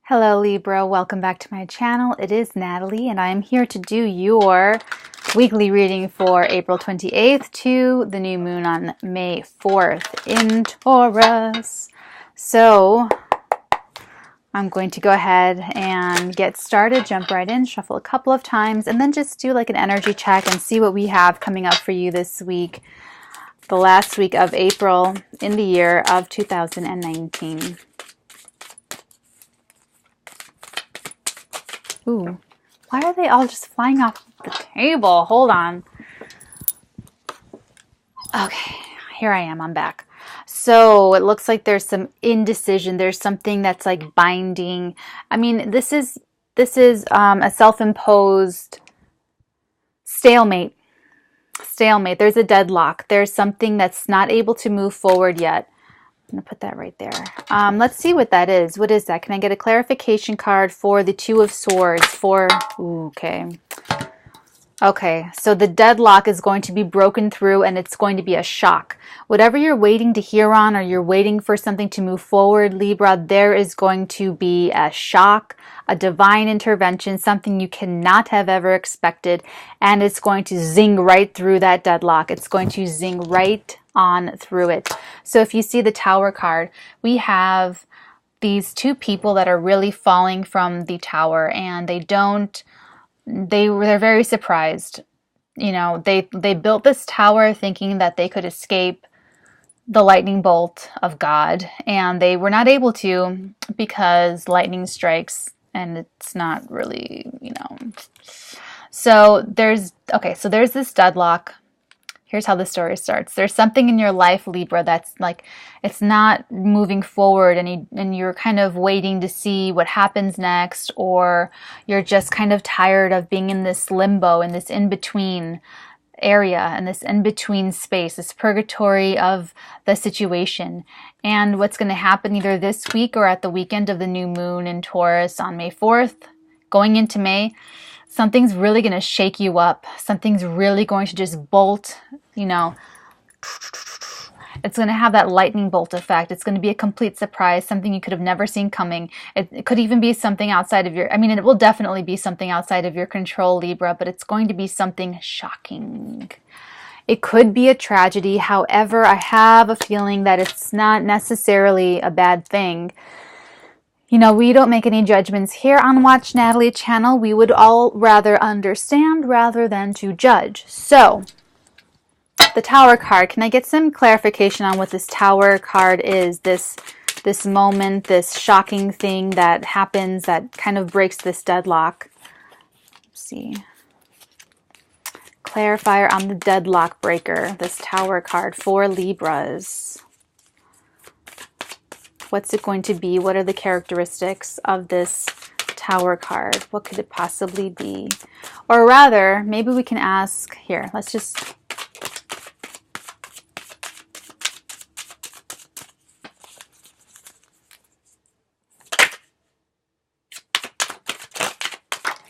Hello Libra, welcome back to my channel. It is Natalie and I am here to do your weekly reading for April 28th to the new moon on May 4th in Taurus. So I'm going to go ahead and get started, jump right in, shuffle a couple of times, and then just do like an energy check and see what we have coming up for you this week, the last week of April in the year of 2019. Ooh, why are they all just flying off the table? Hold on. Okay, here I am. I'm back. So it looks like there's some indecision. There's something that's like binding. I mean, this is a self-imposed stalemate. Stalemate. There's a deadlock. There's something that's not able to move forward yet. I'm going to put that right there. Let's see what that is. What is that? Can I get a clarification card for the Two of Swords? Okay, so the deadlock is going to be broken through and it's going to be a shock. Whatever you're waiting to hear on or you're waiting for something to move forward, Libra, there is going to be a shock, a divine intervention, something you cannot have ever expected, and it's going to zing right through that deadlock. It's going to zing right on through it. So if you see the Tower card, we have these two people that are really falling from the tower, and they're very surprised. You know, they built this tower thinking that they could escape the lightning bolt of God, and they were not able to because lightning strikes and it's not really, So there's this deadlock. Here's how the story starts. There's something in your life, Libra, that's like, it's not moving forward, and you're kind of waiting to see what happens next, or you're just kind of tired of being in this limbo, in this in-between area, and this in-between space, this purgatory of the situation. And what's going to happen either this week or at the weekend of the new moon in Taurus on May 4th, going into May, something's really going to shake you up. Something's really going to just bolt, It's going to have that lightning bolt effect. It's going to be a complete surprise, something you could have never seen coming. It could even be something outside of it will definitely be something outside of your control, Libra, but it's going to be something shocking. It could be a tragedy. However, I have a feeling that it's not necessarily a bad thing. We don't make any judgments here on Watch Natalie channel. We would all rather understand rather than to judge. So, the Tower card. Can I get some clarification on what this Tower card is? This moment, this shocking thing that happens that kind of breaks this deadlock. Let's see. Clarifier on the deadlock breaker. This Tower card for Libras. What's it going to be? What are the characteristics of this Tower card? What could it possibly be? Or rather, maybe we can ask here. Let's just...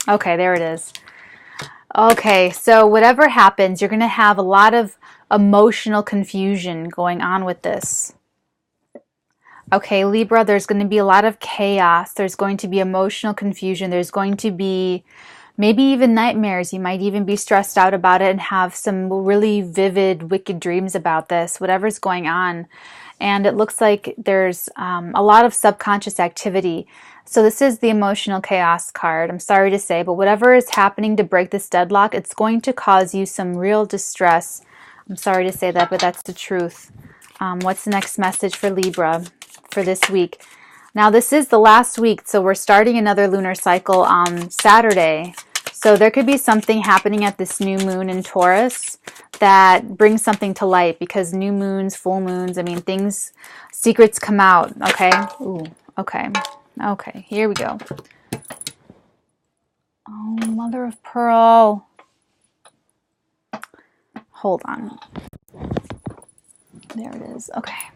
Okay, there it is. Okay, so whatever happens, you're going to have a lot of emotional confusion going on with this. Okay, Libra, there's going to be a lot of chaos. There's going to be emotional confusion. There's going to be maybe even nightmares. You might even be stressed out about it and have some really vivid, wicked dreams about this, whatever's going on. And it looks like there's a lot of subconscious activity. So this is the emotional chaos card, I'm sorry to say, but whatever is happening to break this deadlock, it's going to cause you some real distress. I'm sorry to say that, but that's the truth. What's the next message for Libra for this week? Now, this is the last week, so we're starting another lunar cycle on Saturday. So there could be something happening at this new moon in Taurus that brings something to light, because new moons, full moons, secrets come out, okay? Ooh, okay. Okay, here we go. Oh, mother of pearl. Hold on. There it is. Okay.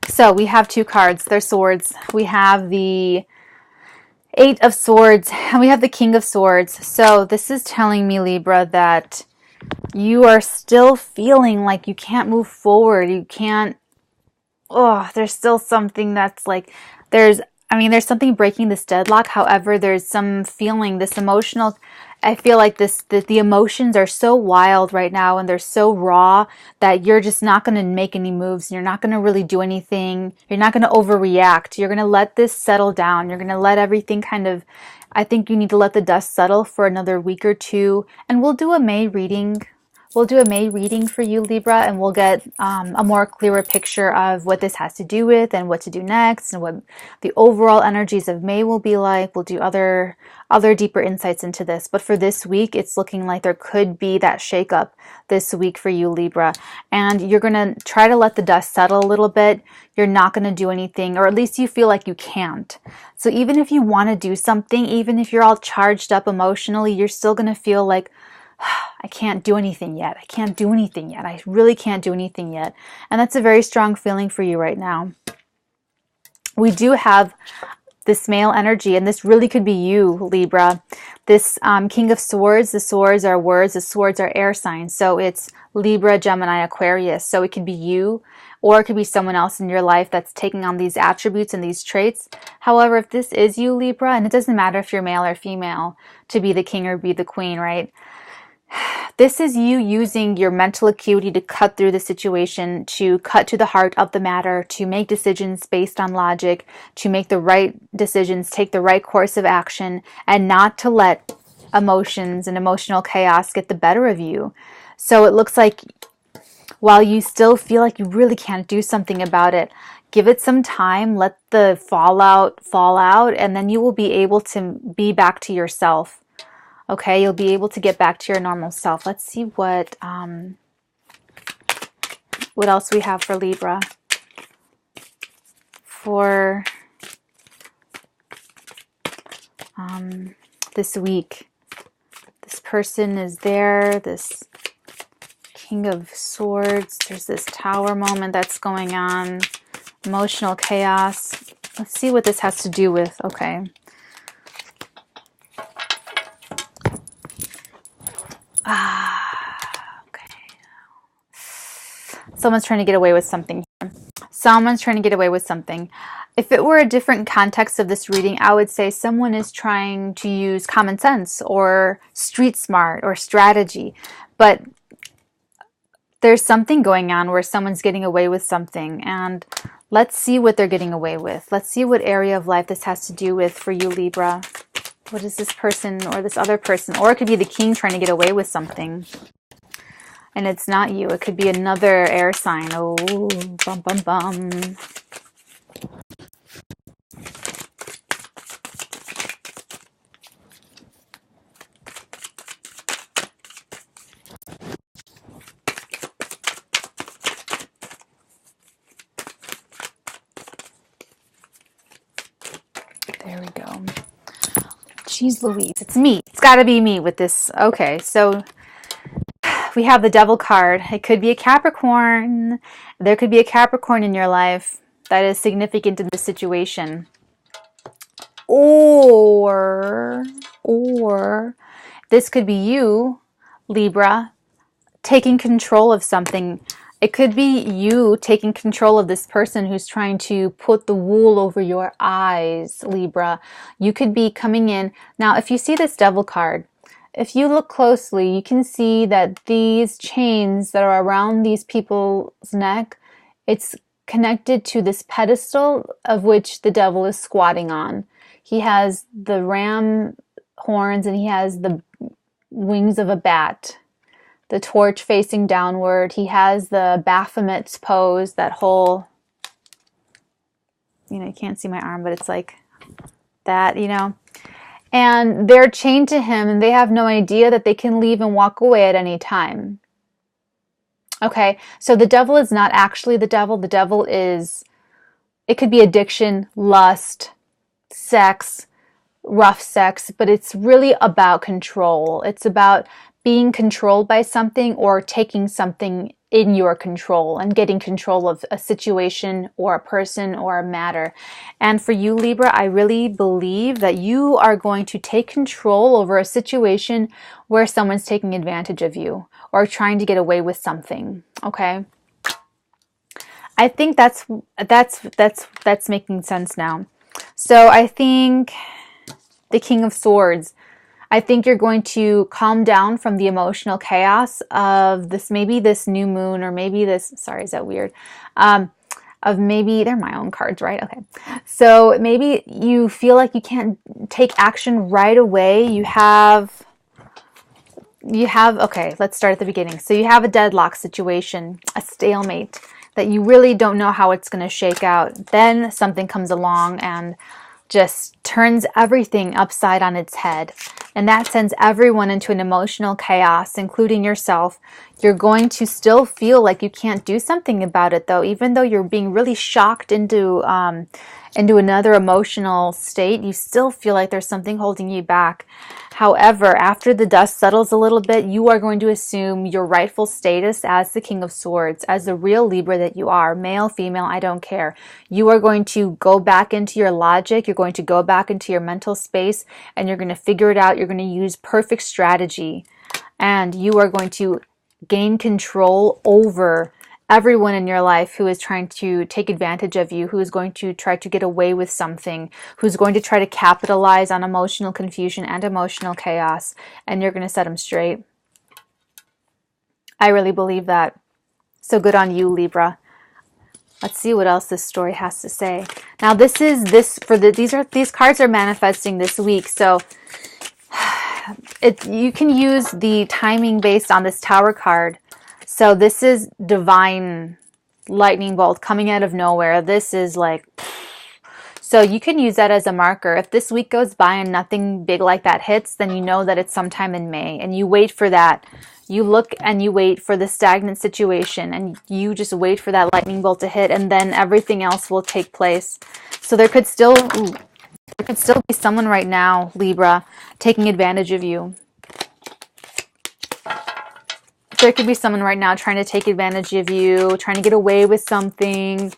So we have two cards. They're swords. We have the Eight of Swords and we have the King of Swords. So this is telling me, Libra, that you are still feeling like you can't move forward. You can't... there's still something that's like, there's I mean, there's something breaking this deadlock. However, there's some feeling, this emotional, I feel like the emotions are so wild right now and they're so raw that you're just not going to make any moves. You're not going to really do anything. You're not going to overreact. You're going to let this settle down. You're going to let everything kind of, I think you need to let the dust settle for another week or two. And we'll do a May reading. We'll do a May reading for you, Libra, and we'll get a more clearer picture of what this has to do with and what to do next and what the overall energies of May will be like. We'll do other deeper insights into this. But for this week, it's looking like there could be that shakeup this week for you, Libra. And you're going to try to let the dust settle a little bit. You're not going to do anything, or at least you feel like you can't. So even if you want to do something, even if you're all charged up emotionally, you're still going to feel like, I can't do anything yet. I can't do anything yet. I really can't do anything yet. And that's a very strong feeling for you right now. We do have this male energy, and this really could be you, Libra. This King of Swords, the swords are words, the swords are air signs. So it's Libra, Gemini, Aquarius. So it could be you, or it could be someone else in your life that's taking on these attributes and these traits. However, if this is you, Libra, and it doesn't matter if you're male or female to be the king or be the queen, right? This is you using your mental acuity to cut through the situation, to cut to the heart of the matter, to make decisions based on logic, to make the right decisions, take the right course of action, and not to let emotions and emotional chaos get the better of you. So it looks like while you still feel like you really can't do something about it, give it some time, let the fallout fall out, and then you will be able to be back to yourself. Okay, you'll be able to get back to your normal self. Let's see what else we have for Libra for this week. This person is there, this King of Swords. There's this Tower moment that's going on, emotional chaos. Let's see what this has to do with. Okay. Okay. Someone's trying to get away with something here. Someone's trying to get away with something. If it were a different context of this reading, I would say someone is trying to use common sense or street smart or strategy. But there's something going on where someone's getting away with something. And let's see what they're getting away with. Let's see what area of life this has to do with for you, Libra. What is this person or this other person? Or it could be the king trying to get away with something. And it's not you. It could be another air sign. Oh, bum, bum, bum. There we go. Jeez Louise, it's me. It's got to be me with this. Okay, so we have the Devil card. It could be a Capricorn. There could be a Capricorn in your life that is significant in this situation. Or this could be you, Libra, taking control of something. It could be you taking control of this person who's trying to put the wool over your eyes, Libra. You could be coming in. Now, if you see this Devil card, if you look closely, you can see that these chains that are around these people's neck, it's connected to this pedestal of which the devil is squatting on. He has the ram horns and he has the wings of a bat, the torch facing downward. He has the Baphomet's pose, that whole, you can't see my arm, but it's like that, And they're chained to him and they have no idea that they can leave and walk away at any time. Okay, so the devil is not actually the devil. The devil is, it could be addiction, lust, sex, rough sex, but it's really about control. It's about being controlled by something or taking something in your control and getting control of a situation or a person or a matter. And for you, Libra, I really believe that you are going to take control over a situation where someone's taking advantage of you or trying to get away with something. Okay? I think that's making sense now. So I think the King of Swords, I think you're going to calm down from the emotional chaos of this, maybe this new moon, or maybe this, sorry, is that weird? Of maybe, they're my own cards, right? Okay. So maybe you feel like you can't take action right away. You have, okay, let's start at the beginning. So you have a deadlock situation, a stalemate, that you really don't know how it's going to shake out. Then something comes along and just turns everything upside on its head. And that sends everyone into an emotional chaos, including yourself. You're going to still feel like you can't do something about it, though, even though you're being really shocked into another emotional state. You still feel like there's something holding you back. However, after the dust settles a little bit, you are going to assume your rightful status as the King of Swords, as the real Libra that you are, male, female, I don't care. You are going to go back into your logic, you're going to go back into your mental space, and you're going to figure it out. You're going to use perfect strategy, and you are going to gain control over everyone in your life who is trying to take advantage of you, who is going to try to get away with something, who's going to try to capitalize on emotional confusion and emotional chaos, and you're going to set them straight. I really believe that. So good on you, Libra. Let's see what else this story has to say. Now these cards are manifesting this week, so you can use the timing based on this Tower card. So this is divine lightning bolt coming out of nowhere. This is like, so you can use that as a marker. If this week goes by and nothing big like that hits, then you know that it's sometime in May, and you wait for that. You look and you wait for the stagnant situation, and you just wait for that lightning bolt to hit, and then everything else will take place. So there could still be someone right now, Libra, taking advantage of you. There could be someone right now trying to take advantage of you, trying to get away with something,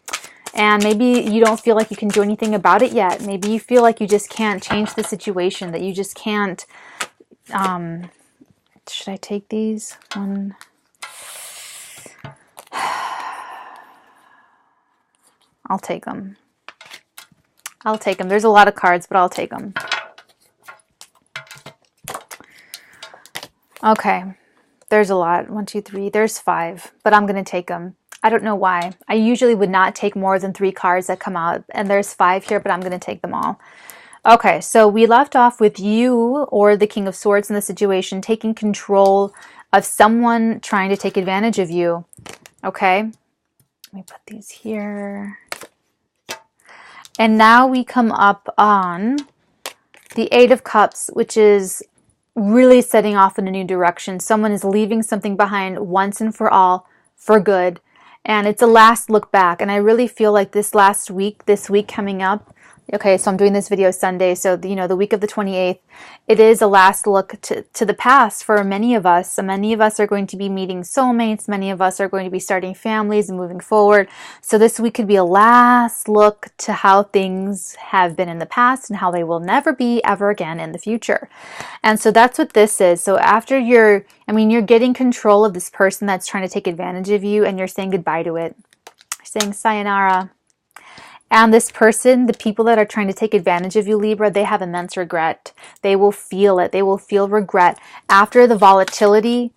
and maybe you don't feel like you can do anything about it yet. Maybe you feel like you just can't change the situation, that you just can't. Should I take these? One. I'll take them. I'll take them. There's a lot of cards, but I'll take them. Okay. There's a lot. 1, 2, 3. There's 5, but I'm going to take them. I don't know why. I usually would not take more than 3 cards that come out, and there's 5 here, but I'm going to take them all. Okay, so we left off with you, or the King of Swords in the situation, taking control of someone trying to take advantage of you. Okay, let me put these here. And now we come up on the 8 of Cups, which is really setting off in a new direction. Someone is leaving something behind once and for all, for good. And it's a last look back. And I really feel like this week coming up, okay, so I'm doing this video Sunday, so the week of the 28th, it is a last look to the past for many of us. So many of us are going to be meeting soulmates. Many of us are going to be starting families and moving forward. So this week could be a last look to how things have been in the past and how they will never be ever again in the future. And so that's what this is. So after you're getting control of this person that's trying to take advantage of you, and you're saying goodbye to it. You're saying sayonara. And this person, the people that are trying to take advantage of you, Libra, they have immense regret. They will feel it. They will feel regret. After the volatility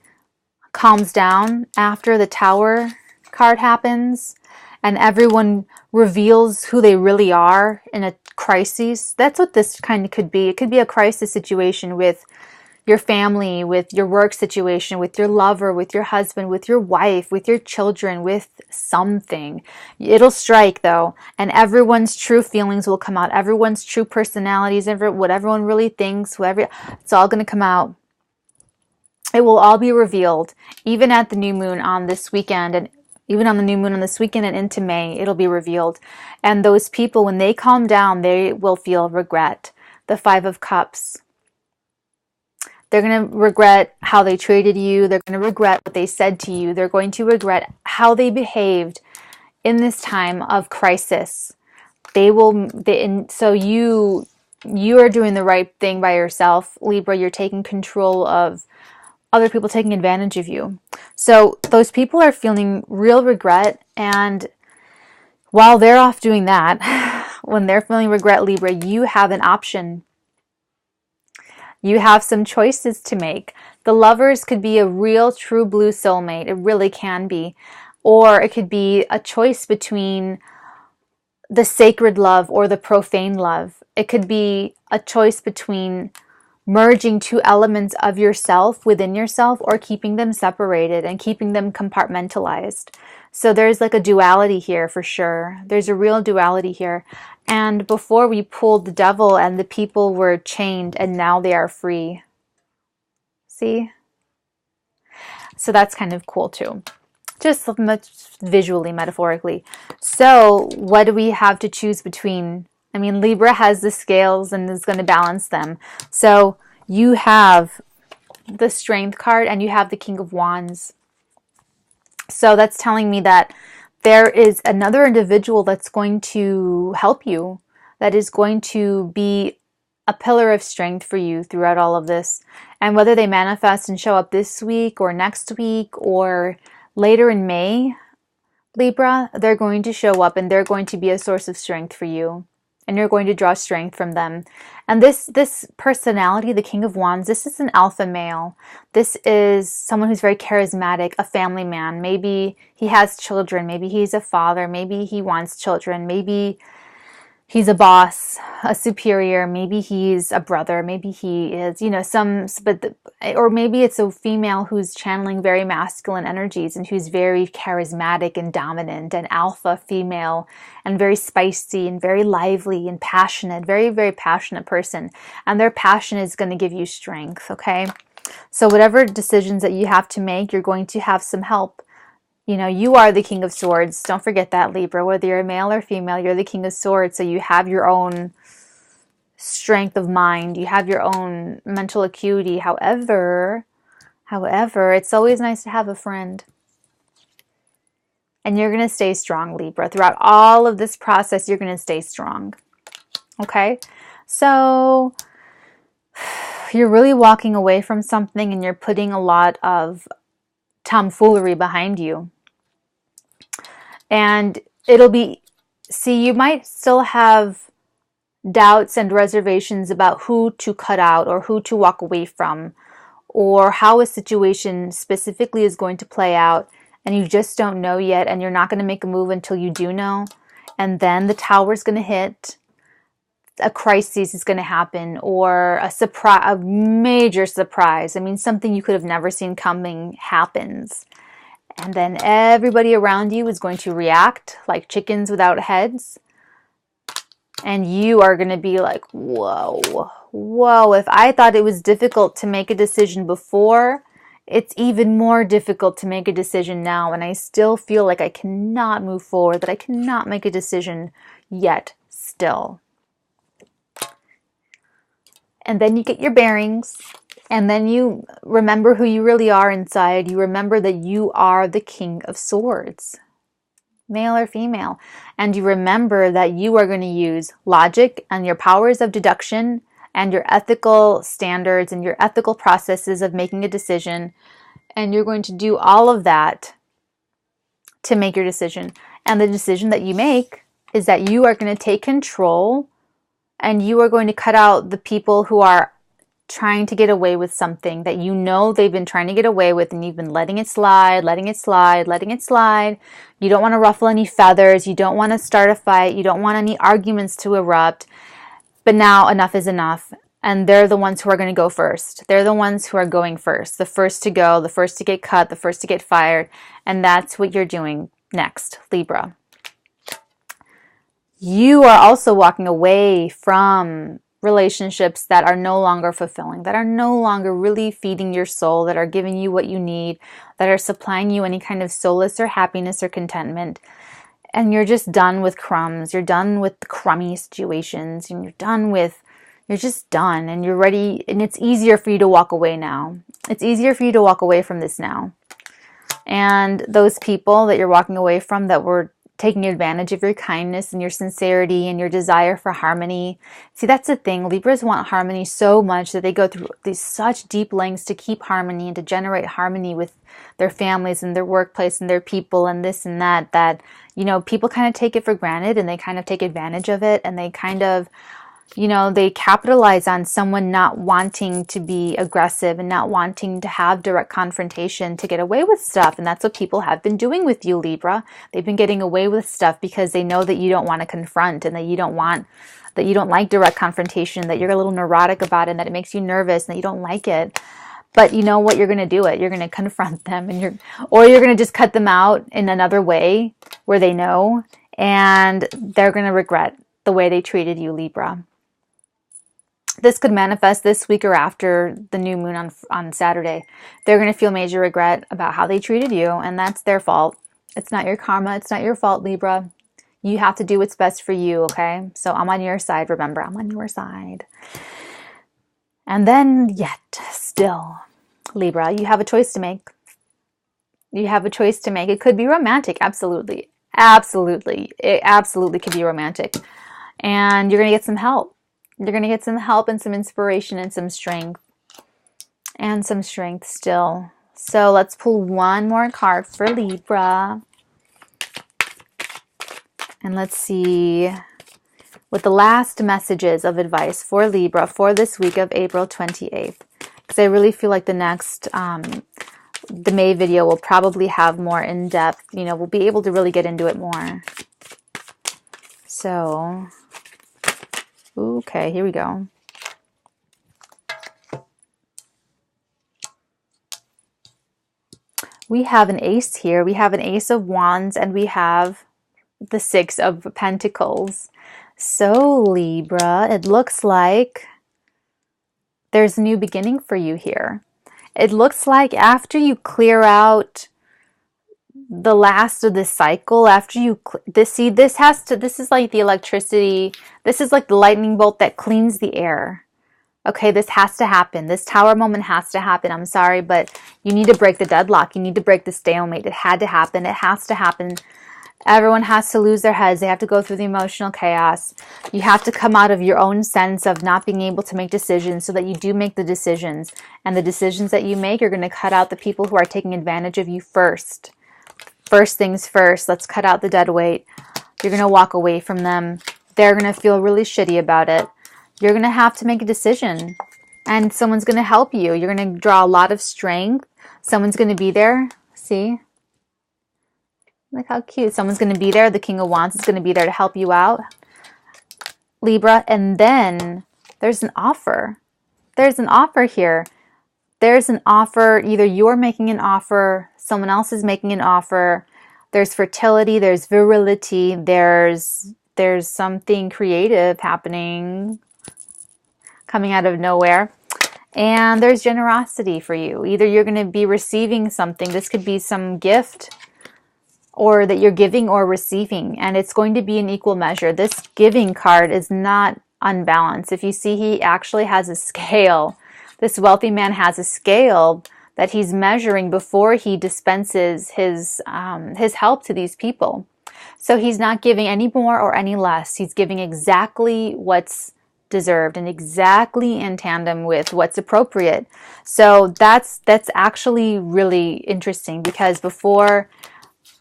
calms down, after the Tower card happens, and everyone reveals who they really are in a crisis, that's what this kind of could be. It could be a crisis situation with your family, with your work situation, with your lover, with your husband, with your wife, with your children, with something. It'll strike though, and everyone's true feelings will come out. Everyone's true personalities, what everyone really thinks, it's all going to come out. It will all be revealed, even at the new moon on this weekend, and even on the new moon on this weekend and into May, it'll be revealed. And those people, when they calm down, they will feel regret. The 5 of Cups. They're going to regret how they treated you. They're going to regret what they said to you. They're going to regret how they behaved in this time of crisis. So you are doing the right thing by yourself, Libra. You're taking control of other people taking advantage of you. So those people are feeling real regret, and while they're off doing that, when they're feeling regret, Libra, you have an option. You have some choices to make. The Lovers could be a real, true blue soulmate. It really can be. Or it could be a choice between the sacred love or the profane love. It could be a choice between merging two elements of yourself within yourself or keeping them separated and keeping them compartmentalized. So there's like a duality here for sure. There's a real duality here. And before we pulled the Devil and the people were chained and now they are free. See? So that's kind of cool too. Just visually, metaphorically. So what do we have to choose between? I mean, Libra has the scales and is going to balance them. So you have the Strength card and you have the King of Wands. So that's telling me that there is another individual that's going to help you, that is going to be a pillar of strength for you throughout all of this. And whether they manifest and show up this week or next week or later in May, Libra, they're going to show up and they're going to be a source of strength for you. And you're going to draw strength from them. And this personality, the King of Wands, this is an alpha male. This is someone who's very charismatic, a family man. Maybe he has children. Maybe he's a father. Maybe he wants children. Maybe he's a boss, a superior. Maybe he's a brother. Maybe he is, or maybe it's a female who's channeling very masculine energies and who's very charismatic and dominant and alpha female and very spicy and very lively and passionate, very, very passionate person. And their passion is going to give you strength, okay? So whatever decisions that you have to make, you're going to have some help. You know, you are the King of Swords. Don't forget that, Libra. Whether you're male or female, you're the King of Swords. So you have your own strength of mind. You have your own mental acuity. However, it's always nice to have a friend. And you're going to stay strong, Libra. Throughout all of this process, you're going to stay strong. Okay? So you're really walking away from something and you're putting a lot of tomfoolery behind you. And you might still have doubts and reservations about who to cut out or who to walk away from or how a situation specifically is going to play out, and you just don't know yet, and you're not going to make a move until you do know. And then the tower is going to hit, a crisis is going to happen, or a major surprise. I mean, something you could have never seen coming happens. And then everybody around you is going to react like chickens without heads. And you are going to be like, whoa, if I thought it was difficult to make a decision before, it's even more difficult to make a decision now. And I still feel like I cannot move forward, that I cannot make a decision yet still. And then you get your bearings, and then you remember who you really are inside. You remember that you are the King of Swords, male or female. And you remember that you are going to use logic and your powers of deduction and your ethical standards and your ethical processes of making a decision. And you're going to do all of that to make your decision. And the decision that you make is that you are going to take control. And you are going to cut out the people who are trying to get away with something that you know they've been trying to get away with, and you've been letting it slide, letting it slide, letting it slide. You don't want to ruffle any feathers. You don't want to start a fight. You don't want any arguments to erupt. But now enough is enough. And they're the ones who are going to go first. They're the ones who are going first. The first to go, the first to get cut, the first to get fired. And that's what you're doing next, Libra. You are also walking away from relationships that are no longer fulfilling, that are no longer really feeding your soul, that are giving you what you need, that are supplying you any kind of solace or happiness or contentment. And you're just done with crumbs. You're done with the crummy situations, and you're just done, and you're ready. And it's easier for you to walk away now. It's easier for you to walk away from this now. And those people that you're walking away from that were taking advantage of your kindness and your sincerity and your desire for harmony. See, that's the thing. Libras want harmony so much that they go through these such deep lengths to keep harmony and to generate harmony with their families and their workplace and their people and this and that, that, you know, people kind of take it for granted and they kind of take advantage of it, and they kind of, you know, they capitalize on someone not wanting to be aggressive and not wanting to have direct confrontation to get away with stuff. And that's what people have been doing with you, Libra. They've been getting away with stuff because they know that you don't want to confront, and that you don't like direct confrontation, that you're a little neurotic about it, and that it makes you nervous, and that you don't like it. But you know what? You're going to do it. You're going to confront them, and you're going to just cut them out in another way where they know, and they're going to regret the way they treated you, Libra. This could manifest this week or after the new moon on Saturday. They're going to feel major regret about how they treated you, and that's their fault. It's not your karma. It's not your fault, Libra. You have to do what's best for you, okay? So I'm on your side. Remember, I'm on your side. And then, yet, still, Libra, you have a choice to make. You have a choice to make. It could be romantic, absolutely. Absolutely. It absolutely could be romantic. And you're going to get some help. You're going to get some help and some inspiration and some strength. And some strength still. So let's pull one more card for Libra. And let's see what the last messages of advice for Libra for this week of April 28th. Because I really feel like the next, the May video will probably have more in-depth, you know, we'll be able to really get into it more. So, okay, here we go. We have an ace here. We have an ace of wands, and we have the 6 of pentacles. So Libra, it looks like there's a new beginning for you here. It looks like after you clear out the last of this cycle, after you this is like the electricity, this is like the lightning bolt that cleans the air. Okay, this has to happen. This tower moment has to happen. I'm sorry, but you need to break the deadlock. You need to break the stalemate. It had to happen. It has to happen. Everyone has to lose their heads. They have to go through the emotional chaos. You have to come out of your own sense of not being able to make decisions so that you do make the decisions. And the decisions that you make are going to cut out the people who are taking advantage of you first. First things first. Let's cut out the dead weight. You're going to walk away from them. They're going to feel really shitty about it. You're going to have to make a decision. And someone's going to help you. You're going to draw a lot of strength. Someone's going to be there. See? Look how cute. Someone's going to be there. The King of Wands is going to be there to help you out, Libra. And then there's an offer. There's an offer here. There's an offer. Either you're making an offer, someone else is making an offer. There's fertility. There's virility. There's something creative happening, coming out of nowhere. And there's generosity for you. Either you're going to be receiving something. This could be some gift, or that you're giving or receiving, and it's going to be an equal measure. This giving card is not unbalanced. If you see, he actually has a scale. This wealthy man has a scale that he's measuring before he dispenses his help to these people. So he's not giving any more or any less. He's giving exactly what's deserved and exactly in tandem with what's appropriate. So that's actually really interesting, because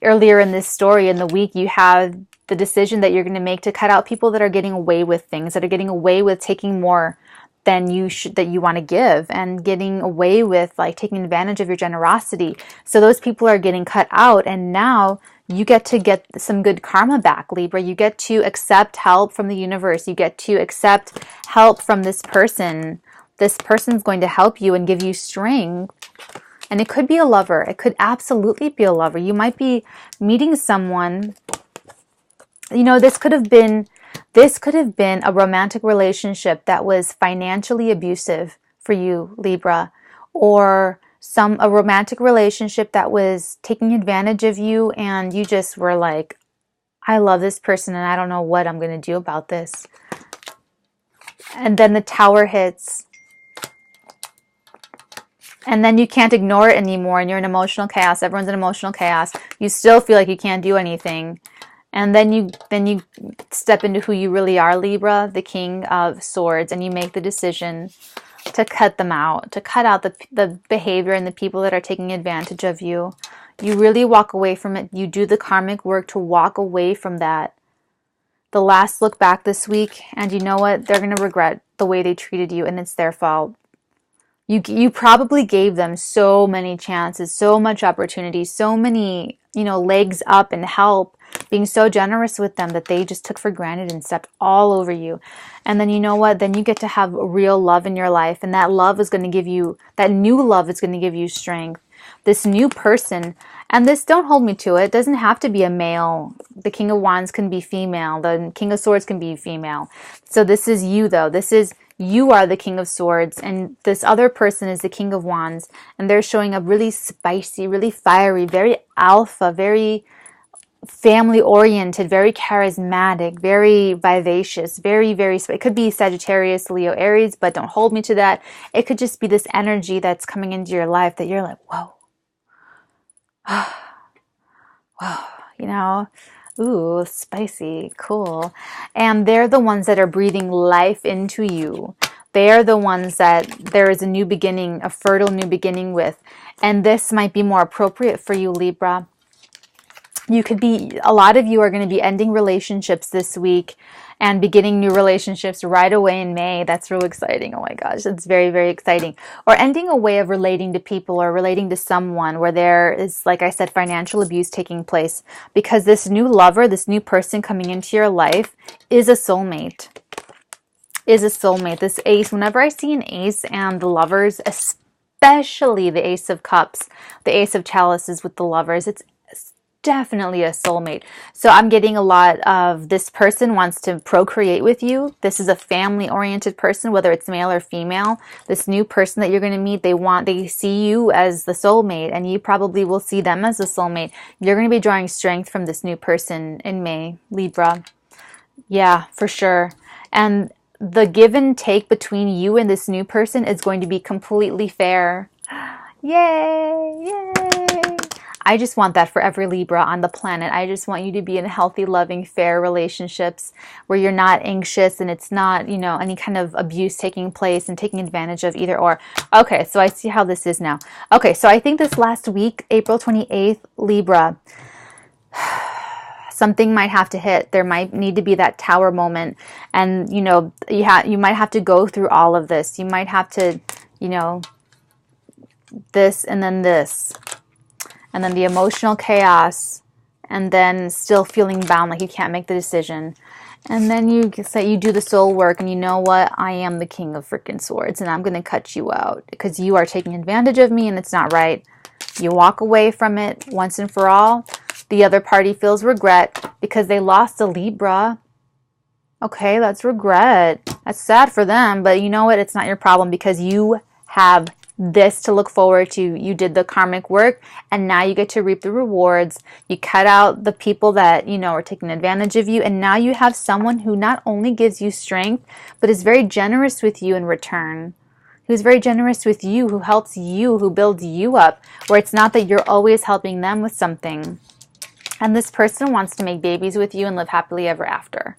earlier in this story, in the week, you have the decision that you're going to make to cut out people that are getting away with things, that are getting away with taking more than that you want to give, and getting away with like taking advantage of your generosity. So those people are getting cut out, and now you get to get some good karma back, Libra. You get to accept help from the universe. You get to accept help from this person. This person's going to help you and give you strength. And it could be a lover. It could absolutely be a lover. You might be meeting someone. You know, this could have been a romantic relationship that was financially abusive for you, Libra, or a romantic relationship that was taking advantage of you, and you just were like, I love this person and I don't know what I'm going to do about this. And then the tower hits. And then you can't ignore it anymore, and you're in emotional chaos. Everyone's in emotional chaos. You still feel like you can't do anything. And then you step into who you really are, Libra, the King of Swords, and you make the decision to cut them out, to cut out the behavior and the people that are taking advantage of you. You really walk away from it. You do the karmic work to walk away from that. The last look back this week, and you know what? They're going to regret the way they treated you, and it's their fault. You probably gave them so many chances, so much opportunity, so many, legs up and help, being so generous with them that they just took for granted and stepped all over you. And then you know what? Then you get to have real love in your life, and that love is going to give you, that new love is going to give you strength. This new person, and this, don't hold me to it, it doesn't have to be a male. The King of Wands can be female. The King of Swords can be female. So this is you, though. You are the King of Swords, and this other person is the King of Wands, and they're showing up really spicy, really fiery, very alpha, very family-oriented, very charismatic, very vivacious, very, very, it could be Sagittarius, Leo, Aries, but don't hold me to that. It could just be this energy that's coming into your life that you're like, whoa, whoa, ooh, spicy, cool. And they're the ones that are breathing life into you. They're the ones that there is a new beginning, a fertile new beginning with. And this might be more appropriate for you, Libra. A lot of you are going to be ending relationships this week and beginning new relationships right away in May. That's real exciting. Oh my gosh, it's very, very exciting. Or ending a way of relating to people or relating to someone where there is, like I said, financial abuse taking place. Because this new lover, this new person coming into your life is a soulmate. This ace, whenever I see an ace and the lovers, especially the Ace of Cups, the Ace of Chalices with the lovers, it's definitely a soulmate. So I'm getting a lot of this person wants to procreate with you. This is a family-oriented person, whether it's male or female. This new person that you're going to meet, they see you as the soulmate, and you probably will see them as a soulmate. You're going to be drawing strength from this new person in May, Libra. Yeah, for sure. And the give and take between you and this new person is going to be completely fair. Yay! Yay! I just want that for every Libra on the planet. I just want you to be in healthy, loving, fair relationships where you're not anxious and it's not, any kind of abuse taking place and taking advantage of either or. Okay, so I see how this is now. Okay, so I think this last week, April 28th, Libra, something might have to hit. There might need to be that tower moment. And, you might have to go through all of this. You might have to, this and then this. And then the emotional chaos, and then still feeling bound, like you can't make the decision. And then you do the soul work, and you know what? I am the King of freaking Swords, and I'm going to cut you out because you are taking advantage of me, and it's not right. You walk away from it once and for all. The other party feels regret because they lost a Libra. Okay, that's regret. That's sad for them, but you know what? It's not your problem because you have this to look forward to. You did the karmic work, and now you get to reap the rewards. You cut out the people that are taking advantage of you, and now you have someone who not only gives you strength but is very generous with you in return, who's very generous with you, who helps you, who builds you up, where it's not that you're always helping them with something. And this person wants to make babies with you and live happily ever after.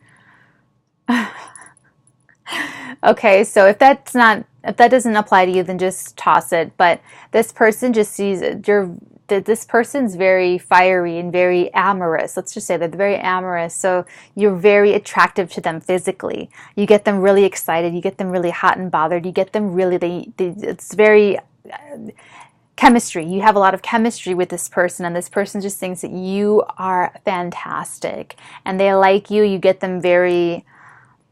Okay, so if that doesn't apply to you, then just toss it. But this person just sees this person's very fiery and very amorous. Let's just say that they're very amorous. So you're very attractive to them physically. You get them really excited. You get them really hot and bothered. You get them really, it's very chemistry. You have a lot of chemistry with this person, and this person just thinks that you are fantastic and they like you. You get them very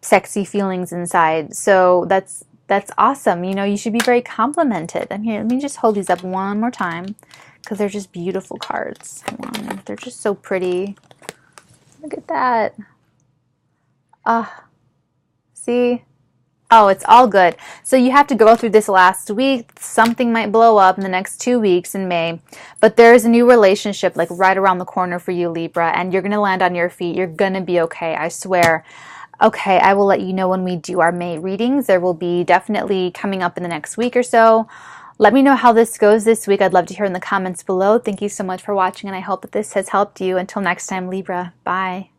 sexy feelings inside. So that's awesome. You should be very complimented. I'm here. Let me just hold these up one more time because they're just beautiful cards. They're just so pretty. Look at that. See? Oh, it's all good. So you have to go through this last week. Something might blow up in the next 2 weeks in May. But there's a new relationship like right around the corner for you, Libra, and you're going to land on your feet. You're going to be okay. I swear. Okay, I will let you know when we do our May readings. There will be definitely coming up in the next week or so. Let me know how this goes this week. I'd love to hear in the comments below. Thank you so much for watching, and I hope that this has helped you. Until next time, Libra. Bye.